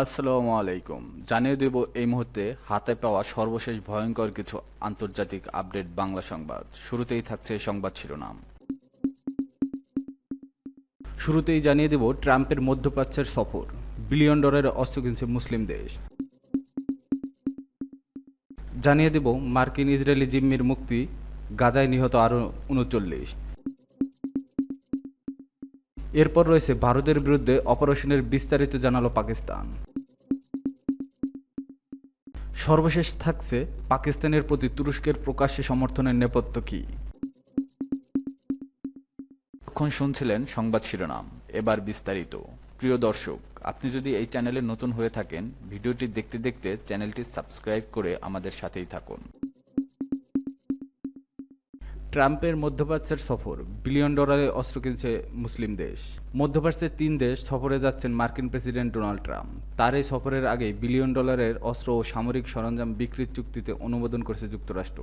আসসালামু আলাইকুম। জানিয়ে দেব এই মুহূর্তে হাতে পাওয়া সর্বশেষ ভয়ঙ্কর কিছু আন্তর্জাতিক আপডেট বাংলা সংবাদ। শুরুতেই থাকছে সংবাদ শিরোনাম। শুরুতেই জানিয়ে দেব ট্রাম্পের মধ্যপ্রাচ্যের সফর, বিলিয়ন ডলারের অস্ত্র কিনছে মুসলিম দেশ। জানিয়ে দেব মার্কিন ইসরায়েলি জিম্মির মুক্তি, গাজায় নিহত আরও ৩৯। এরপর রয়েছে ভারতের বিরুদ্ধে অপারেশনের বিস্তারিত জানালো পাকিস্তান। সর্বশেষ থাকছে পাকিস্তানের প্রতি তুরস্কের প্রকাশ্যে সমর্থনের নেপথ্য কী। এখন শুনছিলেন সংবাদ শিরোনাম, এবার বিস্তারিত। প্রিয় দর্শক, আপনি যদি এই চ্যানেলে নতুন হয়ে থাকেন, ভিডিওটি দেখতে দেখতে চ্যানেলটি সাবস্ক্রাইব করে আমাদের সাথেই থাকুন। ট্রাম্পের মধ্যপ্রাচ্যের সফর, বিলিয়ন ডলারের অস্ত্র কিনছে মুসলিম দেশ। মধ্যপ্রাচ্যের 3 দেশ সফরে যাচ্ছেন মার্কিন প্রেসিডেন্ট ডোনাল্ড ট্রাম্প। তার এই সফরের আগে বিলিয়ন ডলারের অস্ত্র ও সামরিক সরঞ্জাম বিক্রির চুক্তিতে অনুমোদন করেছে যুক্তরাষ্ট্র।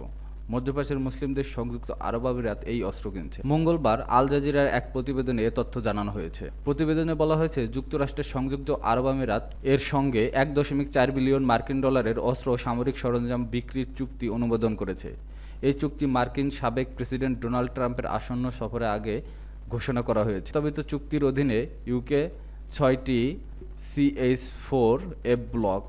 মধ্যপ্রাচ্যের মুসলিম দেশ সংযুক্ত আরব আমিরাত এই অস্ত্র কিনছে। মঙ্গলবার আল জাজিরার এক প্রতিবেদনে এ তথ্য জানানো হয়েছে। প্রতিবেদনে বলা হয়েছে, যুক্তরাষ্ট্রের সংযুক্ত আরব আমিরাত এর সঙ্গে 1.4 বিলিয়ন মার্কিন ডলারের অস্ত্র ও সামরিক সরঞ্জাম বিক্রির চুক্তি অনুমোদন করেছে। এই চুক্তি মার্কিন সাবেক প্রেসিডেন্ট ডোনাল্ড ট্রাম্পের আসন্ন সফরের আগে ঘোষণা করা হয়েছে। প্রস্তাবিত চুক্তির অধীনে ইউকে 6টি CH-4 ব্লক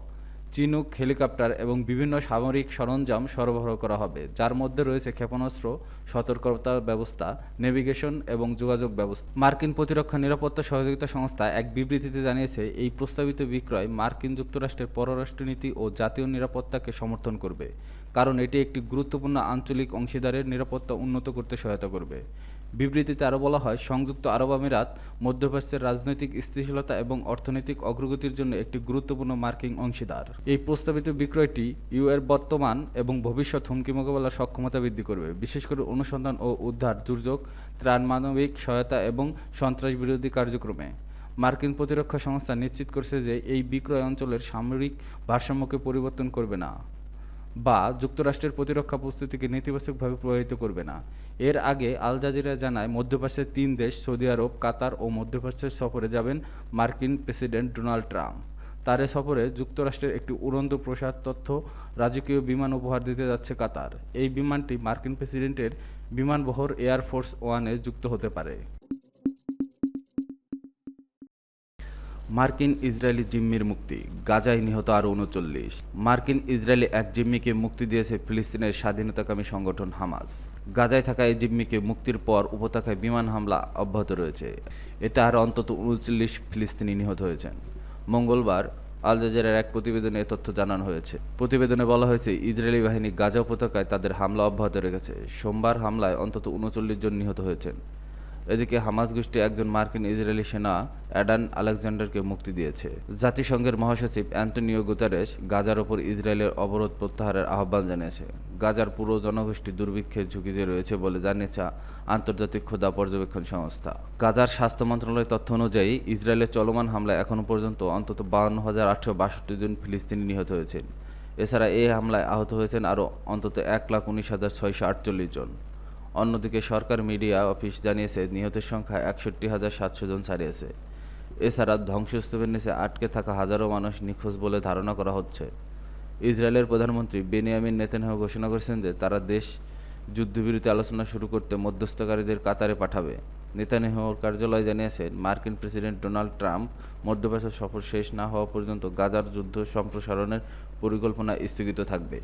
চিনুক হেলিকপ্টার এবং বিভিন্ন সামরিক সরঞ্জাম সরবরাহ করা হবে, যার মধ্যে রয়েছে ক্ষেপণাস্ত্র, সতর্কতা ব্যবস্থা, নেভিগেশন এবং যোগাযোগ ব্যবস্থা। মার্কিন প্রতিরক্ষা নিরাপত্তা সহযোগিতা সংস্থা এক বিবৃতিতে জানিয়েছে, এই প্রস্তাবিত বিক্রয় মার্কিন যুক্তরাষ্ট্রের পররাষ্ট্রনীতি ও জাতীয় নিরাপত্তাকে সমর্থন করবে, কারণ এটি একটি গুরুত্বপূর্ণ আঞ্চলিক অংশীদারের নিরাপত্তা উন্নত করতে সহায়তা করবে। বিবৃতিতে আরও বলা হয়, সংযুক্ত আরব আমিরাত মধ্যপ্রাচ্যের রাজনৈতিক স্থিতিশীলতা এবং অর্থনৈতিক অগ্রগতির জন্য একটি গুরুত্বপূর্ণ মার্কিন অংশীদার। এই প্রস্তাবিত বিক্রয়টি এর বর্তমান এবং ভবিষ্যৎ হুমকি মোকাবেলার সক্ষমতা বৃদ্ধি করবে, বিশেষ করে অনুসন্ধান ও উদ্ধার, দুর্যোগ ত্রাণ, মানবিক সহায়তা এবং সন্ত্রাস বিরোধী কার্যক্রমে। মার্কিন প্রতিরক্ষা সংস্থা নিশ্চিত করেছে যে এই বিক্রয় অঞ্চলের সামরিক ভারসাম্যকে পরিবর্তন করবে না বা যুক্তরাষ্ট্রের প্রতিরক্ষা প্রস্তুতিকে নেতিবাচকভাবে প্রভাবিত করবে না। এর আগে আল জাজিরা জানায়, মধ্যপ্রাচ্যের 3 দেশ সৌদি আরব, কাতার ও মধ্যপ্রাচ্যের সফরে যাবেন মার্কিন প্রেসিডেন্ট ডোনাল্ড ট্রাম্প। তার এ সফরে যুক্তরাষ্ট্রের একটি উড়ন্ত প্রসাদ তথ্য রাজকীয় বিমান উপহার দিতে যাচ্ছে কাতার। এই বিমানটি মার্কিন প্রেসিডেন্টের বিমানবহর এয়ার ফোর্স 1-এ যুক্ত হতে পারে। মার্কিন ইসরায়েলি জিম্মির মুক্তি, গাজায় নিহত আরও ৩৯। মার্কিন ইসরায়েলি এক জিম্মিকে মুক্তি দিয়েছে ফিলিস্তিনের স্বাধীনতাকামী সংগঠন হামাস। গাজায় থাকা এই জিম্মিকে মুক্তির পর উপত্যকায় বিমান হামলা অব্যাহত রয়েছে। এতে আরও অন্তত ৩৯ ফিলিস্তিনি নিহত হয়েছেন। মঙ্গলবার আল জাজিরার এক প্রতিবেদনে এ তথ্য জানানো হয়েছে। প্রতিবেদনে বলা হয়েছে, ইসরায়েলি বাহিনী গাজা উপত্যকায় তাদের হামলা অব্যাহত রেখেছে। সোমবার হামলায় অন্তত ৩৯ জন নিহত হয়েছেন। এদিকে হামাস গোষ্ঠী একজন মার্কিন ইসরায়েলি সেনা অ্যাডান আলেকজান্ডারকে মুক্তি দিয়েছে। জাতিসংঘের মহাসচিব অ্যান্টনিও গুতেরেস গাজার ওপর ইসরায়েলের অবরোধ প্রত্যাহারের আহ্বান জানিয়েছে। গাজার পুরো জনগোষ্ঠী দুর্ভিক্ষের ঝুঁকিতে রয়েছে বলে জানিয়েছে আন্তর্জাতিক ক্ষুধা পর্যবেক্ষণ সংস্থা। গাজার স্বাস্থ্য মন্ত্রণালয়ের তথ্য অনুযায়ী, ইসরায়েলের চলমান হামলায় এখনও পর্যন্ত অন্তত ৫২,৮৬২ জন ফিলিস্তিনি নিহত হয়েছেন। এছাড়া এই হামলায় আহত হয়েছেন আরও অন্তত ১,১৯,৬৪৮ জন। অন্যদিকে সরকার মিডিয়া অফিস জানিয়েছে, নিহতের সংখ্যা ৬১,৭০০ জন ছাড়িয়েছে। এছাড়া ধ্বংসস্তূপের নিচে আটকে থাকা হাজারো মানুষ নিখোঁজ বলে ধারণা করা হচ্ছে। ইসরায়েলের প্রধানমন্ত্রী বেনিয়ামিন নেতানিয়াহু ঘোষণা করেছেন যে তারা দেশ যুদ্ধবিরতি আলোচনা শুরু করতে মধ্যস্থকারীদের কাতারে পাঠাবে। নেতানিয়াহুর কার্যালয় জানিয়েছে, মার্কিন প্রেসিডেন্ট ডোনাল্ড ট্রাম্প মধ্যপ্রাচ্য সফর শেষ না হওয়া পর্যন্ত গাজার যুদ্ধ সম্প্রসারণের পরিকল্পনা স্থগিত থাকবে।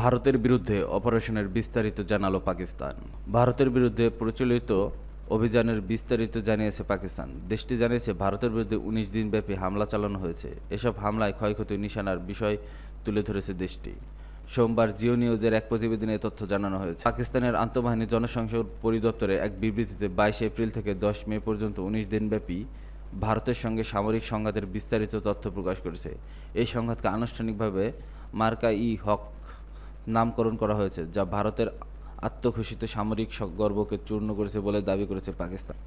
ভারতের বিরুদ্ধে অপারেশনের বিস্তারিত জানালো পাকিস্তান। ভারতের বিরুদ্ধে প্রচলিত অভিযানের বিস্তারিত জানিয়েছে পাকিস্তান। দেশটি জানিয়েছে, ভারতের বিরুদ্ধে ১৯ দিনব্যাপী হামলা চালানো হয়েছে। এসব হামলায় ক্ষয়ক্ষতির নিশানার বিষয় তুলে ধরেছে দেশটি। সোমবার জিও নিউজের এক প্রতিবেদনে এ তথ্য জানানো হয়েছে। পাকিস্তানের আন্তঃবাহিনী জনসংযোগ পরিদপ্তরে এক বিবৃতিতে ২২ এপ্রিল থেকে ১০ মে পর্যন্ত ১৯ দিনব্যাপী ভারতের সঙ্গে সামরিক সংঘাতের বিস্তারিত তথ্য প্রকাশ করেছে। এই সংঘাতকে আনুষ্ঠানিকভাবে মার্কা-ই-হক নামকরণ করা হয়েছে, যা ভারতের আত্মঘোষিত সামরিক গর্বকে চূর্ণ করেছে বলে দাবি করেছে পাকিস্তান।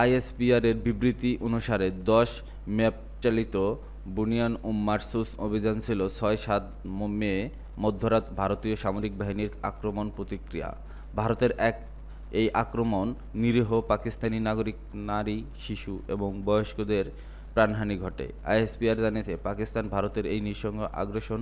ISPR-এর বিবৃতি অনুসারে ১০ ম্যাপচালিত বুনিয়ান মারসুস অভিযান ছিল ৬-৭ মে মধ্যরাত ভারতীয় সামরিক বাহিনীর আক্রমণ প্রতিক্রিয়া। ভারতের এই আক্রমণ নিরীহ পাকিস্তানি নাগরিক, নারী, শিশু এবং বয়স্কদের প্রাণহানি ঘটে। আইএসপিআর জানিয়েছে, পাকিস্তান ভারতের এই নৃশংস আগ্রাসন,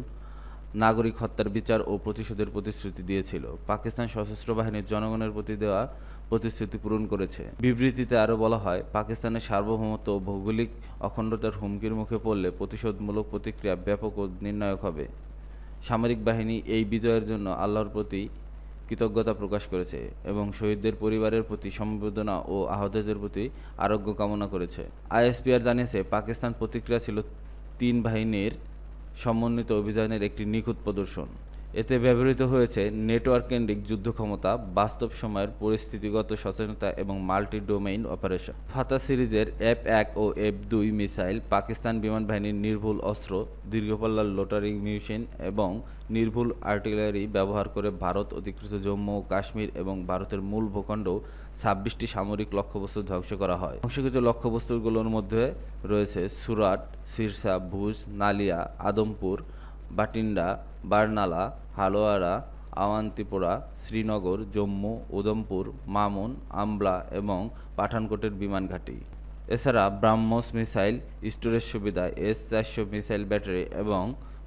নাগরিক হত্যার বিচার ও প্রতিশোধের প্রতিশ্রুতি দিয়েছিল। পাকিস্তান সশস্ত্র বাহিনীর জনগণের প্রতি দেওয়া প্রতিশ্রুতি পূরণ করেছে। বিবৃতিতে আরও বলা হয়, পাকিস্তানের সার্বভৌমত্ব ও ভৌগোলিক অখণ্ডতার হুমকির মুখে পড়লে প্রতিশোধমূলক প্রতিক্রিয়া ব্যাপক ও নির্ণায়ক হবে। সামরিক বাহিনী এই বিজয়ের জন্য আল্লাহর প্রতি কৃতজ্ঞতা প্রকাশ করেছে এবং শহীদদের পরিবারের প্রতি সমবেদনা ও আহতদের প্রতি আরোগ্য কামনা করেছে। আইএসপিআর জানিয়েছে, পাকিস্তান প্রতিক্রিয়া ছিল তিন বাহিনীর সমন্বিত অভিযানের একটি নিখুঁত প্রদর্শন। এতে ব্যবহৃত হয়েছে নেটওয়ার্ক কেন্দ্রিক যুদ্ধ ক্ষমতা, বাস্তব সময়ের পরিস্থিতিগত সচেতনতা এবং মাল্টি ডোমেইন অপারেশন। ফাতাহ সিরিজের F-1 ও F-2 মিসাইল, পাকিস্তান বিমান বাহিনীর নির্ভুল অস্ত্র, দীর্ঘপাল্লার লোটারিং মিউশন এবং নির্ভুল আর্টিলারি ব্যবহার করে ভারত অধিকৃত জম্মু ও কাশ্মীর এবং ভারতের মূল ভূখণ্ডেও 26টি সামরিক লক্ষ্যবস্তু ধ্বংস করা হয়। ধ্বংসকৃত লক্ষ্যবস্তুগুলোর মধ্যে রয়েছে সুরাট, সিরসা, ভুজ, নালিয়া, আদমপুর, বাটিন্ডা, বার্নালা, হালোয়ারা, আওয়ান্তিপোরা, শ্রীনগর, জম্মু, উধমপুর, মামুন, আম্বলা এবং পাঠানকোটের বিমান ঘাঁটি। এছাড়া ব্রাহ্মস মিসাইল স্টোরেজ সুবিধা, S-400 মিসাইল ব্যাটারি এবং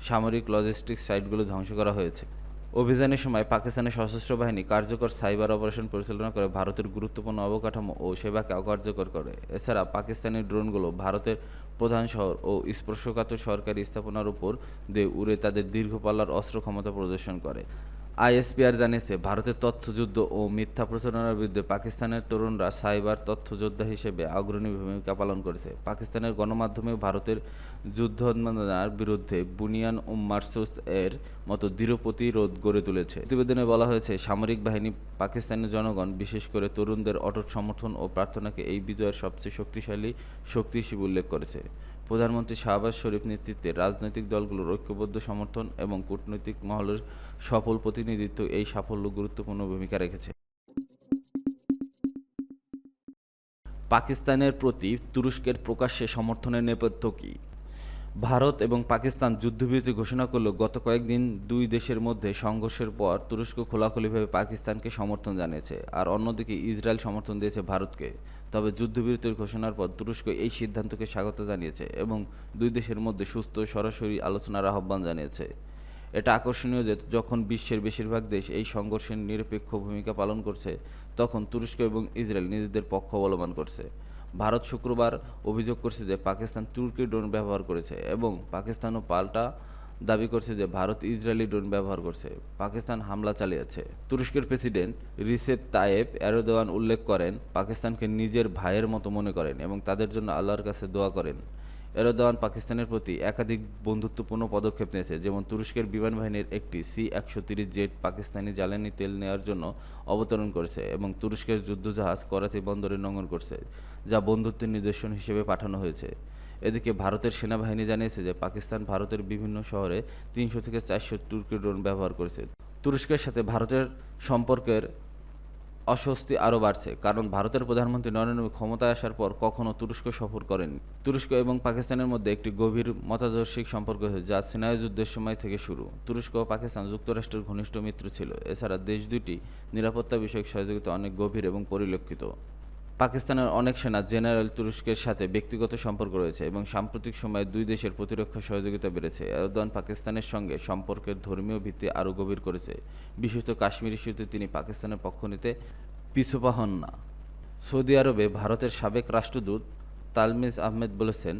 সামরিক লজিস্টিক্স সাইটগুলো ধ্বংস করা হয়েছে। অভিযানের সময় পাকিস্তানের সশস্ত্র বাহিনী কার্যকর সাইবার অপারেশন পরিচালনা করে ভারতের গুরুত্বপূর্ণ অবকাঠামো ও সেবাকে অকার্যকর করে। এছাড়া পাকিস্তানের ড্রোনগুলো ভারতের প্রধান শহর ও স্পর্শকাতর সরকারি স্থাপনার উপর দিয়ে উড়ে তাদের দীর্ঘপাল্লার অস্ত্র ক্ষমতা প্রদর্শন করে। আইএসপিআর জানিয়েছে, ভারতের তথ্যযুদ্ধ ও মিথ্যা প্রচারণার বিরুদ্ধে পাকিস্তানের তরুণরা সাইবার তথ্যযোদ্ধা হিসেবে অগ্রণী ভূমিকা পালন করেছে। পাকিস্তানের গণমাধ্যমেও ভারতের যুদ্ধ উন্মাদনার বিরুদ্ধে বুনিয়ান মারসুস এর মতো দৃঢ় প্রতিরোধ গড়ে তুলেছে। প্রতিবেদনে বলা হয়েছে, সামরিক বাহিনী, পাকিস্তানের জনগণ, বিশেষ করে তরুণদের অটুট সমর্থন ও প্রার্থনাকে এই বিজয়ের সবচেয়ে শক্তিশালী শক্তি হিসেবে উল্লেখ করেছে। প্রধানমন্ত্রী শাহবাজ শরীফ নেতৃত্বে রাজনৈতিক দলগুলোর ঐক্যবদ্ধ সমর্থন এবং কূটনৈতিক মহলের সফল প্রতিনিধিত্ব এই সাফল্য গুরুত্বপূর্ণ ভূমিকা রেখেছে। পাকিস্তানের প্রতি তুরস্কের প্রকাশ্যে সমর্থনের নেপথ্য কী? ভারত এবং পাকিস্তান যুদ্ধবিরতি ঘোষণা করলেও গত কয়েকদিন দুই দেশের মধ্যে সংঘর্ষের পর তুরস্ক খোলাখুলিভাবে পাকিস্তানকে সমর্থন জানিয়েছে, আর অন্যদিকে ইসরায়েল সমর্থন দিয়েছে ভারতকে। তবে যুদ্ধবিরতির ঘোষণার পর তুরস্ক এই সিদ্ধান্তকে স্বাগত জানিয়েছে এবং দুই দেশের মধ্যে সুস্থ সরাসরি আলোচনার আহ্বান জানিয়েছে। এটা আকর্ষণীয় যে যখন বিশ্বের বেশিরভাগ দেশ এই সংঘর্ষের নিরপেক্ষ ভূমিকা পালন করছে, তখন তুরস্ক এবং ইসরায়েল নিজেদের পক্ষ অবলম্বন করছে। ভারত শুক্রবার অভিযোগ করছে যে পাকিস্তান তুর্কি ড্রোন ব্যবহার করেছে এবং পাকিস্তানও পাল্টা দাবি করছে যে ভারত ইসরায়েলি ড্রোন ব্যবহার করছে। পাকিস্তান হামলা চালিয়েছে। তুরস্কের প্রেসিডেন্ট রিসেপ তাইয়েপ এরদোয়ান উল্লেখ করেন, পাকিস্তানকে নিজের ভাইয়ের মতো মনে করেন এবং তাদের জন্য আল্লাহর কাছে দোয়া করেন। এরদোয়ান পাকিস্তানের প্রতি একাধিক বন্ধুত্বপূর্ণ পদক্ষেপ নিয়েছে, যেমন তুরস্কের বিমান বাহিনীর একটি C-130 জেট পাকিস্তানি জ্বালানি তেল নেওয়ার জন্য অবতরণ করেছে এবং তুরস্কের যুদ্ধজাহাজ করাচি বন্দরে নোঙর করছে, যা বন্ধুত্বের নিদর্শন হিসেবে পাঠানো হয়েছে। এদিকে ভারতের সেনাবাহিনী জানিয়েছে যে পাকিস্তান ভারতের বিভিন্ন শহরে 300 থেকে 400 তুর্কি ড্রোন ব্যবহার করেছে। তুরস্কের সাথে ভারতের সম্পর্কের অস্বস্তি আরও বাড়ছে, কারণ ভারতের প্রধানমন্ত্রী নরেন্দ্র মোদী ক্ষমতায় আসার পর কখনও তুরস্ক সফর করেননি। তুরস্ক এবং পাকিস্তানের মধ্যে একটি গভীর মতাদর্শিক সম্পর্ক হয়েছে, যা সিনাই যুদ্ধের সময় থেকে শুরু। তুরস্ক ও পাকিস্তান যুক্তরাষ্ট্রের ঘনিষ্ঠ মিত্র ছিল। এছাড়া দেশ দুটি নিরাপত্তা বিষয়ক সহযোগিতা অনেক গভীর এবং পরিলক্ষিত। পাকিস্তানের অনেক সেনা জেনারেল তুরস্কের সাথে ব্যক্তিগত সম্পর্ক রয়েছে এবং সাম্প্রতিক সময়ে দুই দেশের প্রতিরক্ষা সহযোগিতা বেড়েছে। এরদোয়ান পাকিস্তানের সঙ্গে সম্পর্কের ধর্মীয় ভিত্তি আরও গভীর করেছে। বিশেষত কাশ্মীর ইস্যুতে তিনি পাকিস্তানের পক্ষ নিতে পিছুপা হন না। সৌদি আরবে ভারতের সাবেক রাষ্ট্রদূত তালমিজ আহমেদ বলেছেন,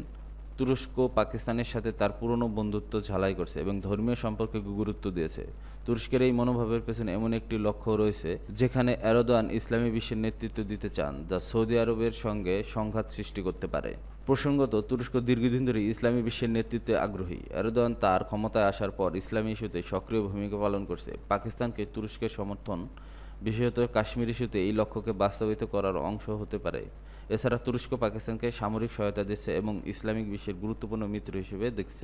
তুরস্ক পাকিস্তানের সাথে তার পুরনো বন্ধুত্ব ঝালাই করছে এবং ধর্মীয় সম্পর্কে গুরুত্ব দিয়েছে। তুরস্কের এই মনোভাবের পেছনে এমন একটি লক্ষ্য রয়েছে যেখানে এরদোয়ান ইসলামী বিশ্বের নেতৃত্ব দিতে চান, যা সৌদি আরবের সঙ্গে সংঘাত সৃষ্টি করতে পারে। প্রসঙ্গত, তুরস্ক দীর্ঘদিন ধরে ইসলামী বিশ্বের নেতৃত্বে আগ্রহী। এরদোয়ান তার ক্ষমতায় আসার পর ইসলামী ইস্যুতে সক্রিয় ভূমিকা পালন করছে। পাকিস্তানকে তুরস্কের সমর্থন, বিশেষত কাশ্মীর ইস্যুতে, এই লক্ষ্যকে বাস্তবায়িত করার অংশ হতে পারে। এছাড়া তুরস্ক পাকিস্তানকে সামরিক সহায়তা দিচ্ছে এবং ইসলামিক বিশ্বের গুরুত্বপূর্ণ মিত্র হিসেবে দেখছে।